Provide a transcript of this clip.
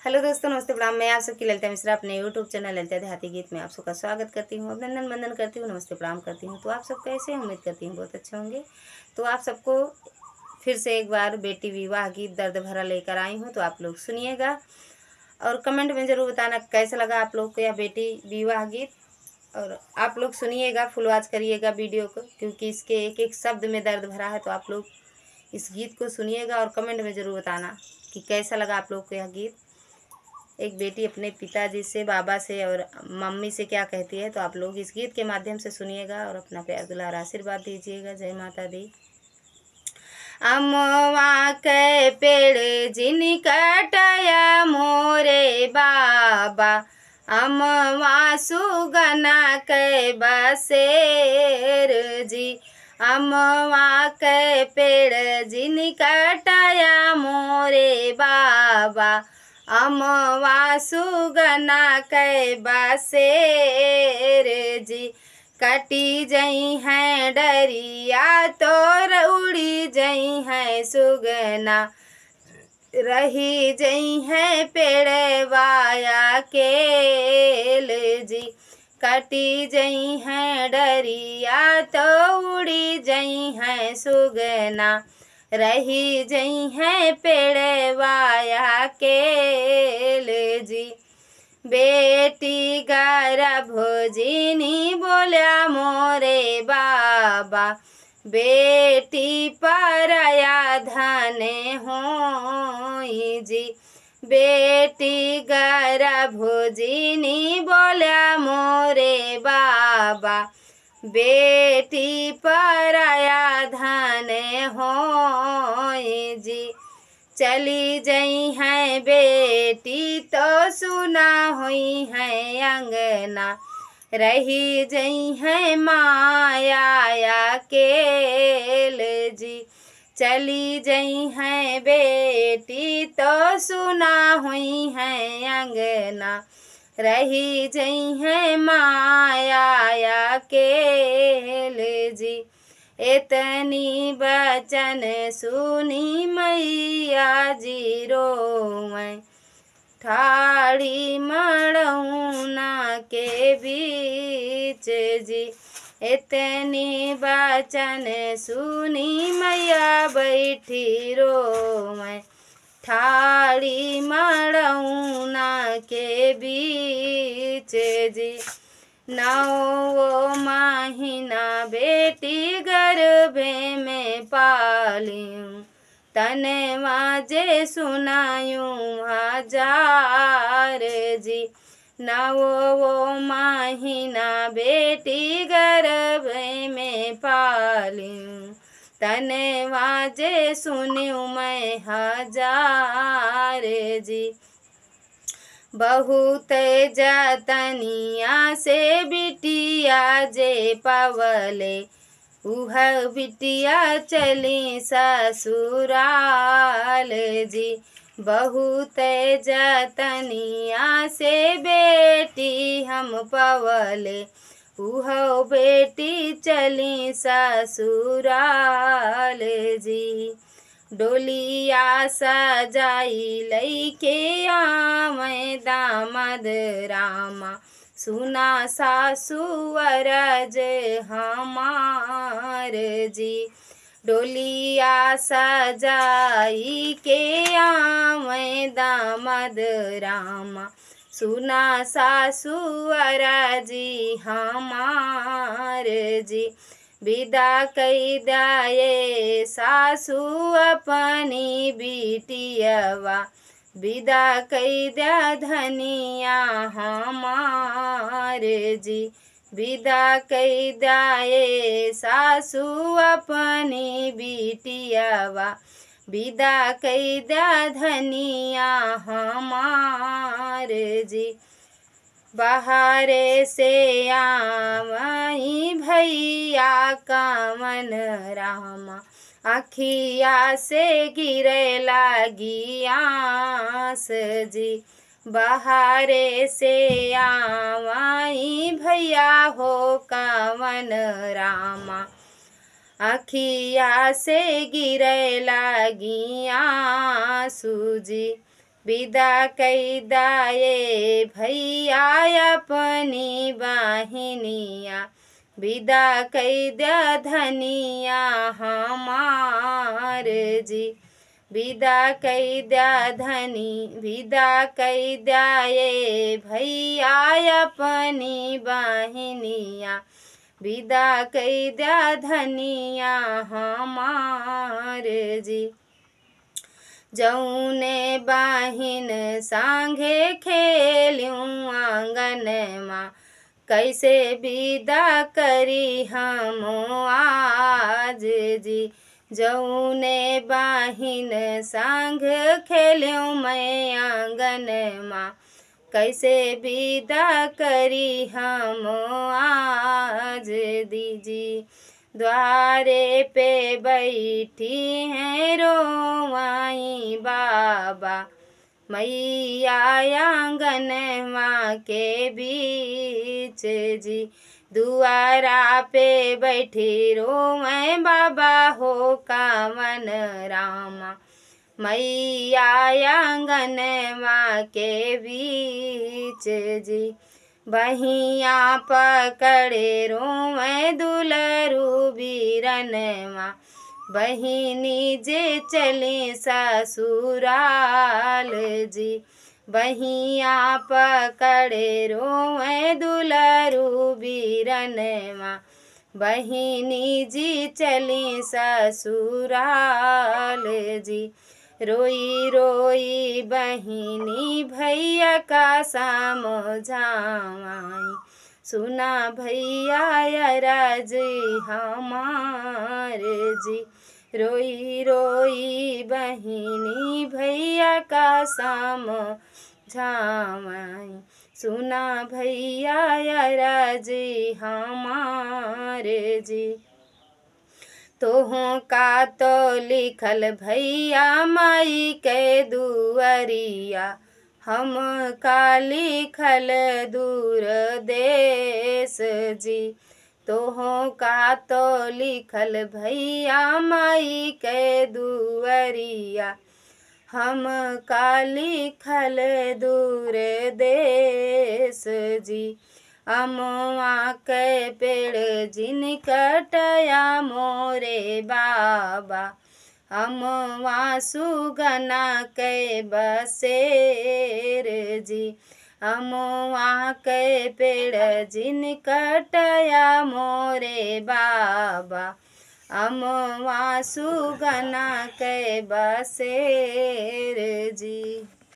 Hello दोस्तों, नमस्ते प्रणाम। मैं आप सबकी ललिता मिश्रा अपने यूट्यूब चैनल ललिता देहाती गीत में आप सबका स्वागत करती हूँ, अभिनंदन वंदन करती हूँ, नमस्ते प्रणाम करती हूँ। तो आप सब कैसे हैं? उम्मीद करती हूँ बहुत अच्छे होंगे। तो आप सबको फिर से एक बार बेटी विवाह गीत दर्द भरा लेकर आई हूँ, तो आप लोग सुनिएगा और कमेंट में ज़रूर बताना कैसा लगा आप लोग को यह बेटी विवाह गीत। और आप लोग सुनिएगा, फुल वॉच करिएगा वीडियो को, क्योंकि इसके एक एक शब्द में दर्द भरा है। तो आप लोग इस गीत को सुनिएगा और कमेंट में ज़रूर बताना कि कैसा लगा आप लोग को यह गीत। एक बेटी अपने पिताजी से, बाबा से और मम्मी से क्या कहती है, तो आप लोग इस गीत के माध्यम से सुनिएगा और अपना प्यार दुलार आशीर्वाद दीजिएगा। जय माता दी। अमवा के पेड़ जिन कटया मोरे बाबा, अमवा सुगना के बसेर जी। अमवा के पेड़ जिन कटया मोरे बाबा, अमवा सुगना के बसेर जी। कटी जई हैं डरिया तोर उड़ी जई हैं सुगना, रही जई हैं पेड़वाया केल जी। कटी जई हैं डरिया तो उड़ी जई हैं सुगना, रही जई हैं पेड़वाया केल जी। बेटी गर्भजिनी बोल्या मोरे बाबा, बेटी पराया धन होई जी। बेटी गर्भजिनी बोल्या मोरे बाबा, बेटी पराया धन होई जी। चली जई हैं बेटी तो सुना हुई हैं अंगना, रही जई हैं माया केल जी। चली जई हैं बेटी तो सुना हुई हैं अंगना, रही जई हैं माया केल जी। इतनी बचन सुनी मैया जी रोवैं, ठाड़ी मड़ौना के बीच जी। इतनी बचन सुनी मैया बैठी रोवैं, ठाड़ी मड़ौना के बीच जी। 9 महीना बेटी गर्भे में पालियूं, तनवा जे सुनायूं हजार जी। 9 महीना बेटी गर्भे में पालियूं, तनवा जे सुनियूं मैं हजार जी। बहुत जतनिया से बिटिया जे पवले, उह बिटिया चली ससुराल जी। बहुत जतनिया से बेटी हम पवले, उह बेटी चली ससुराल जी। डोलिया सजाई लईके आवें दामद रामा, सुना सासुअर जे हमार जी। डोलिया सजाई के आवें दामद रामा, सुना सासुअर जी हमार जी। विदा कई दाये सासू अपनी बिटियवा, विदा कई द्या धनिया हमार जी। विदा कई दाये सासू अपनी बिटियवा, विदा कई द्या धनिया हमार जी। बाहरे से आवई भैया कवन रामा, अखिया से गिरे लागी आस जी। बाहरे से आवई भैया हो कवन रामा, अखिया से गिरे लागी आंसू जी। विदा कई दाए भैया अपनी बहिनिया, विदा कई दया धनिया हमार जी, विदा कई दया धनी, विदा कई दयाए भैया अपनी बहिनिया, विदा कई दया धनिया हमार जी। जौने बाहिन सांगे खेलूँ आंगनमा, कैसे विदा करी हम आज जी। जौने बाहिन संग खेलूँ मैं आंगनमा, कैसे विदा करी हम आज दीजी। द्वारे पे बैठी हैं रोवाई बाबा, मैया आंगनवा के बीच जी। दुआरा पे बैठी रोवे बाबा हो कावन रामा, मैया आंगनवा के बीच जी। बहिया पकड़े रोवे दुलरू बीरनवा, बहिनी जे चली ससुराल जी। बहिया पकड़े रोवे दुलरू बीरनवा, बहिनी जी चली ससुराल जी। रोई रोई बहिनी भैया का समझावाई, सुना भैया राज हमार जी। रोई रोई बहिनी भैया का समझावाई, सुना भैया राज हमार जी। तोहों का तो लिखल भैया माई के दुअरिया, हम का लिखल दूर देश जी। तोहों का तो लिखल भैया माई के दुअरिया, हम का लिखल दूर देश जी। अमवा के पेड़ जिन कटया मोरे बाबा, अमवा सुगना के बसेर जी। अमवा के पेड़ जिन कटया मोरे बाबा, अमवा सुगना के बसेर जी।